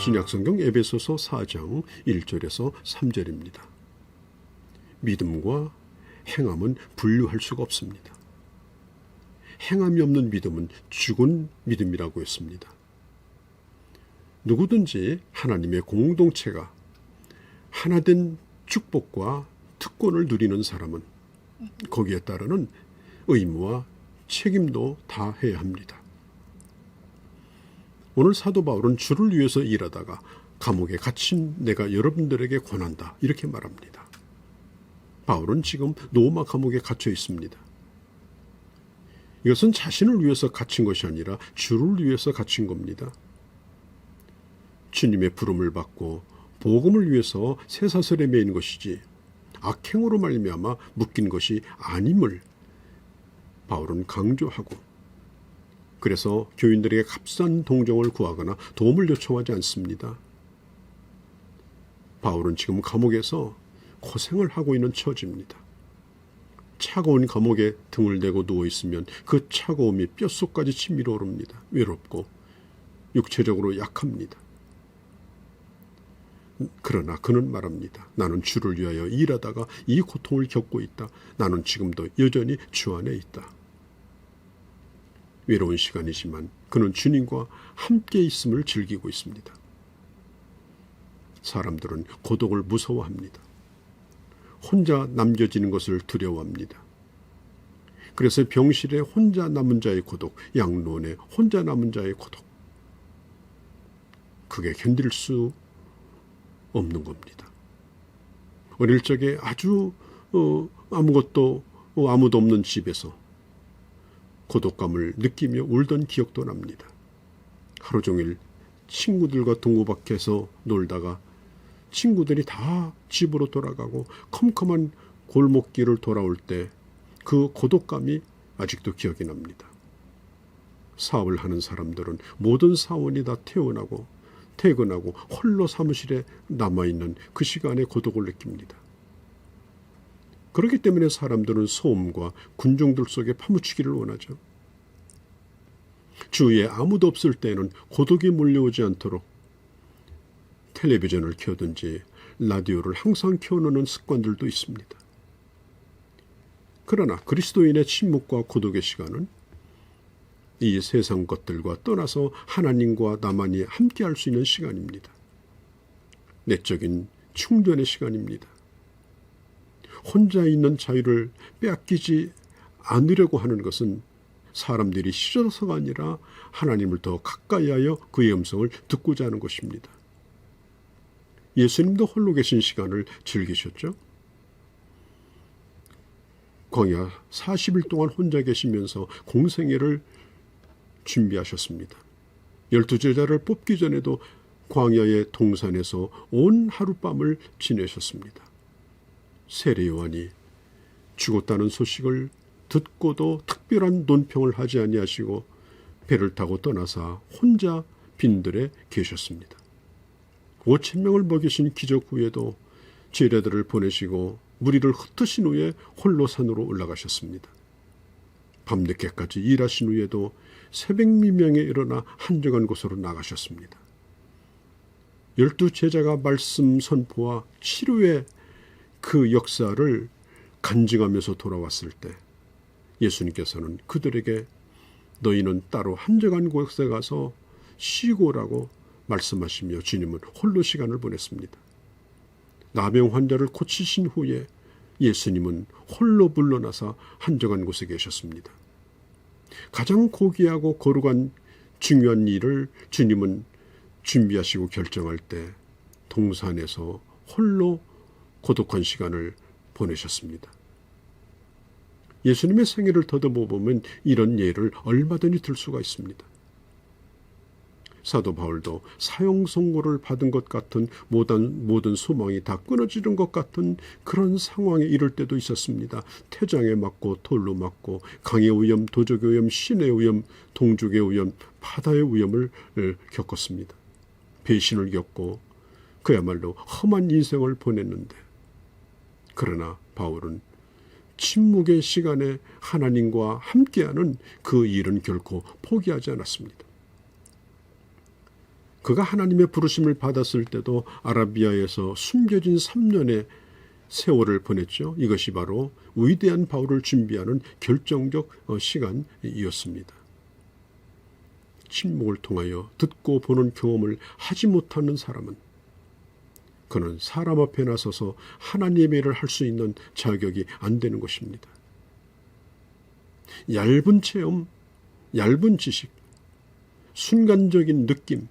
신약성경 에베소서 4장 1절에서 3절입니다. 믿음과 행함은 분류할 수가 없습니다. 행함이 없는 믿음은 죽은 믿음이라고 했습니다. 누구든지 하나님의 공동체가 하나된 축복과 특권을 누리는 사람은 거기에 따르는 의무와 책임도 다 해야 합니다. 오늘 사도 바울은 주를 위해서 일하다가 감옥에 갇힌 내가 여러분들에게 권한다 이렇게 말합니다. 바울은 지금 로마 감옥에 갇혀 있습니다. 이것은 자신을 위해서 갇힌 것이 아니라 주를 위해서 갇힌 겁니다. 주님의 부름을 받고 복음을 위해서 쇠사슬에 매인 것이지 악행으로 말미암아 묶인 것이 아님을 바울은 강조하고, 그래서 교인들에게 값싼 동정을 구하거나 도움을 요청하지 않습니다. 바울은 지금 감옥에서 고생을 하고 있는 처지입니다. 차가운 감옥에 등을 대고 누워있으면 그 차가움이 뼛속까지 치밀어 오릅니다. 외롭고 육체적으로 약합니다. 그러나 그는 말합니다. 나는 주를 위하여 일하다가 이 고통을 겪고 있다. 나는 지금도 여전히 주 안에 있다. 외로운 시간이지만 그는 주님과 함께 있음을 즐기고 있습니다. 사람들은 고독을 무서워합니다. 혼자 남겨지는 것을 두려워합니다. 그래서 병실에 혼자 남은 자의 고독, 양로원에 혼자 남은 자의 고독, 그게 견딜 수 없는 겁니다. 어릴 적에 아주 아무도 없는 집에서 고독감을 느끼며 울던 기억도 납니다. 하루 종일 친구들과 동호박해서 놀다가 친구들이 다 집으로 돌아가고 컴컴한 골목길을 돌아올 때 그 고독감이 아직도 기억이 납니다. 사업을 하는 사람들은 모든 사원이 다 퇴근하고 홀로 사무실에 남아있는 그 시간에 고독을 느낍니다. 그렇기 때문에 사람들은 소음과 군중들 속에 파묻히기를 원하죠. 주위에 아무도 없을 때에는 고독이 몰려오지 않도록 텔레비전을 켜든지 라디오를 항상 켜놓는 습관들도 있습니다. 그러나 그리스도인의 침묵과 고독의 시간은 이 세상 것들과 떠나서 하나님과 나만이 함께할 수 있는 시간입니다. 내적인 충전의 시간입니다. 혼자 있는 자유를 빼앗기지 않으려고 하는 것은 사람들이 싫어서가 아니라 하나님을 더 가까이 하여 그의 음성을 듣고자 하는 것입니다. 예수님도 홀로 계신 시간을 즐기셨죠? 광야 40일 동안 혼자 계시면서 공생애를 준비하셨습니다. 12제자를 뽑기 전에도 광야의 동산에서 온 하룻밤을 지내셨습니다. 세례 요한이 죽었다는 소식을 듣고도 특별한 논평을 하지 아니하시고 배를 타고 떠나사 혼자 빈들에 계셨습니다. 5,000명을 먹이신 기적 후에도 제자들을 보내시고 무리를 흩으신 후에 홀로 산으로 올라가셨습니다. 밤늦게까지 일하신 후에도 새벽 미명에 일어나 한적한 곳으로 나가셨습니다. 12제자가 말씀 선포와 치료의 그 역사를 간증하면서 돌아왔을 때 예수님께서는 그들에게 너희는 따로 한적한 곳에 가서 쉬고 오라고 말씀하시며 주님은 홀로 시간을 보냈습니다. 나병 환자를 고치신 후에 예수님은 홀로 물러나서 한적한 곳에 계셨습니다. 가장 고귀하고 거룩한 중요한 일을 주님은 준비하시고 결정할 때 동산에서 홀로 고독한 시간을 보내셨습니다. 예수님의 생애를 더듬어 보면 이런 예를 얼마든지 들 수가 있습니다. 사도 바울도 사형 선고를 받은 것 같은 모든 소망이 다 끊어지는 것 같은 그런 상황에 이를 때도 있었습니다. 태장에 맞고 돌로 맞고 강의 위험, 도적의 위험, 신의 위험, 동족의 위험, 바다의 위험을 겪었습니다. 배신을 겪고 그야말로 험한 인생을 보냈는데, 그러나 바울은 침묵의 시간에 하나님과 함께하는 그 일은 결코 포기하지 않았습니다. 그가 하나님의 부르심을 받았을 때도 아라비아에서 숨겨진 3년의 세월을 보냈죠. 이것이 바로 위대한 바울을 준비하는 결정적 시간이었습니다. 침묵을 통하여 듣고 보는 경험을 하지 못하는 사람은 그는 사람 앞에 나서서 하나님의 일을 할 수 있는 자격이 안 되는 것입니다. 얇은 체험, 얇은 지식, 순간적인 느낌,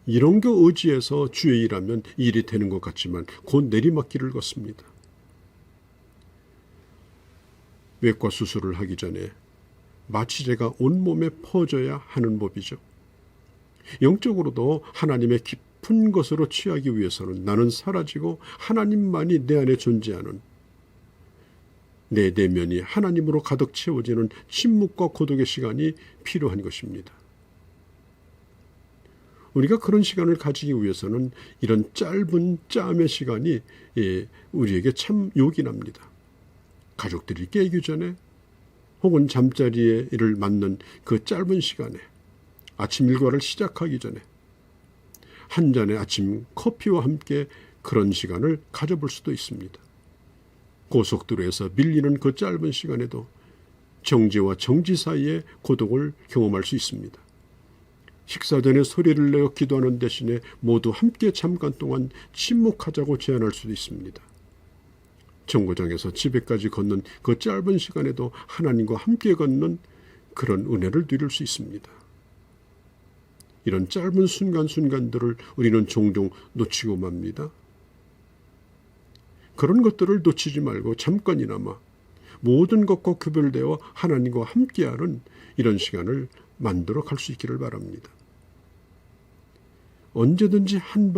이런 거 의지해서 주의 일하면 일이 되는 것 같지만 곧 내리막길을 걷습니다. 외과 수술을 하기 전에 마취제가 온몸에 퍼져야 하는 법이죠. 영적으로도 하나님의 깊은 것으로 취하기 위해서는 나는 사라지고 하나님만이 내 안에 존재하는, 내 내면이 하나님으로 가득 채워지는 침묵과 고독의 시간이 필요한 것입니다. 우리가 그런 시간을 가지기 위해서는 이런 짧은 짬의 시간이 우리에게 참 요긴합니다. 가족들이 깨기 전에 혹은 잠자리를 맞는 그 짧은 시간에, 아침 일과를 시작하기 전에 한 잔의 아침 커피와 함께 그런 시간을 가져볼 수도 있습니다. 고속도로에서 밀리는 그 짧은 시간에도 정지와 정지 사이의 고독을 경험할 수 있습니다. 식사 전에 소리를 내어 기도하는 대신에 모두 함께 잠깐 동안 침묵하자고 제안할 수도 있습니다. 정거장에서 집에까지 걷는 그 짧은 시간에도 하나님과 함께 걷는 그런 은혜를 누릴 수 있습니다. 이런 짧은 순간순간들을 우리는 종종 놓치고 맙니다. 그런 것들을 놓치지 말고 잠깐이나마 모든 것과 구별되어 하나님과 함께하는 이런 시간을 만들어 갈 수 있기를 바랍니다. 언제든지 한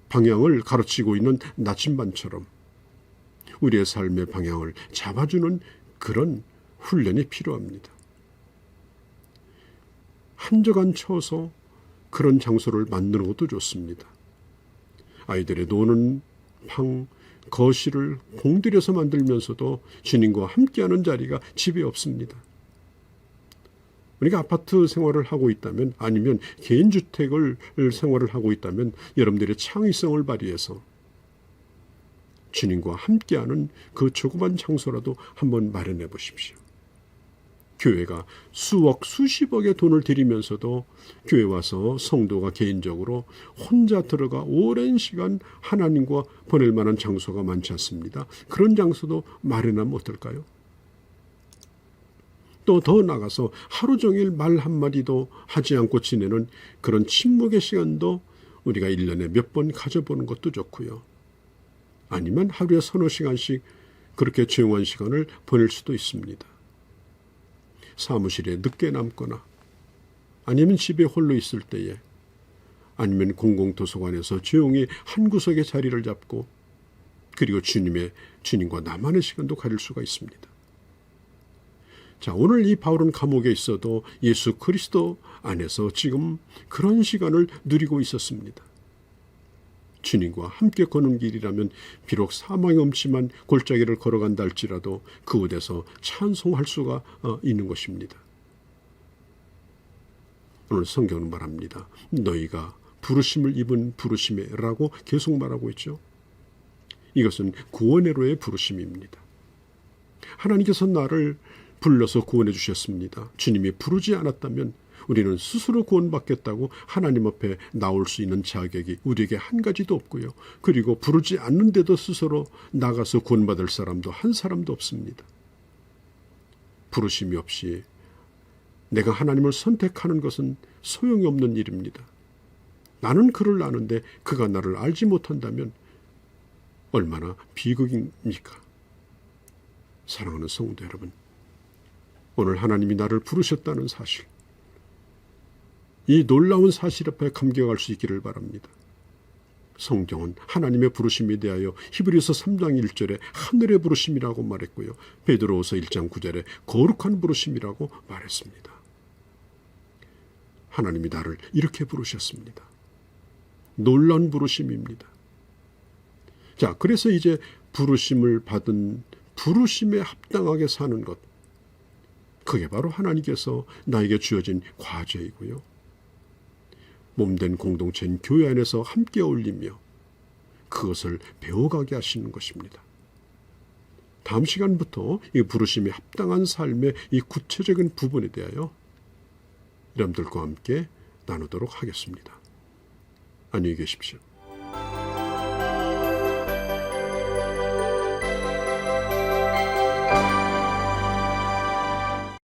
방향을 가르치고 있는 나침반처럼 우리의 삶의 방향을 잡아주는 그런 훈련이 필요합니다. 한적한 쳐서 그런 장소를 만드는 것도 좋습니다. 아이들의 노는 방, 거실을 공들여서 만들면서도 주님과 함께하는 자리가 집에 없습니다. 우리가 아파트 생활을 하고 있다면, 아니면 개인주택을 생활을 하고 있다면 여러분들의 창의성을 발휘해서 주님과 함께하는 그 조그만 장소라도 한번 마련해 보십시오. 교회가 수억 수십억의 돈을 들이면서도 교회 와서 성도가 개인적으로 혼자 들어가 오랜 시간 하나님과 보낼 만한 장소가 많지 않습니다. 그런 장소도 마련하면 어떨까요? 또 더 나가서 하루 종일 말 한마디도 하지 않고 지내는 그런 침묵의 시간도 우리가 1년에 몇 번 가져보는 것도 좋고요. 아니면 하루에 서너 시간씩 그렇게 조용한 시간을 보낼 수도 있습니다. 사무실에 늦게 남거나, 아니면 집에 홀로 있을 때에, 아니면 공공도서관에서 조용히 한 구석에 자리를 잡고, 그리고 주님과 나만의 시간도 가질 수가 있습니다. 자, 오늘 이 바울은 감옥에 있어도 예수 그리스도 안에서 지금 그런 시간을 누리고 있었습니다. 주님과 함께 걷는 길이라면 비록 사망의 엄침한 골짜기를 걸어간다 할지라도 그곳에서 찬송할 수가 있는 것입니다. 오늘 성경은 말합니다. 너희가 부르심을 입은 부르심에 라고 계속 말하고 있죠. 이것은 구원의로의 부르심입니다. 하나님께서 나를 불러서 구원해 주셨습니다. 주님이 부르지 않았다면 우리는 스스로 구원받겠다고 하나님 앞에 나올 수 있는 자격이 우리에게 한 가지도 없고요. 그리고 부르지 않는데도 스스로 나가서 구원받을 사람도 한 사람도 없습니다. 부르심이 없이 내가 하나님을 선택하는 것은 소용이 없는 일입니다. 나는 그를 아는데 그가 나를 알지 못한다면 얼마나 비극입니까? 사랑하는 성도 여러분, 오늘 하나님이 나를 부르셨다는 사실, 이 놀라운 사실 앞에 감격할 수 있기를 바랍니다. 성경은 하나님의 부르심에 대하여 히브리서 3장 1절에 하늘의 부르심이라고 말했고요. 베드로후서 1장 9절에 거룩한 부르심이라고 말했습니다. 하나님이 나를 이렇게 부르셨습니다. 놀라운 부르심입니다. 자, 그래서 이제 부르심을 받은 부르심에 합당하게 사는 것, 그게 바로 하나님께서 나에게 주어진 과제이고요. 몸된 공동체인 교회 안에서 함께 어울리며 그것을 배워가게 하시는 것입니다. 다음 시간부터 이 부르심에 합당한 삶의 이 구체적인 부분에 대하여 여러분들과 함께 나누도록 하겠습니다. 안녕히 계십시오.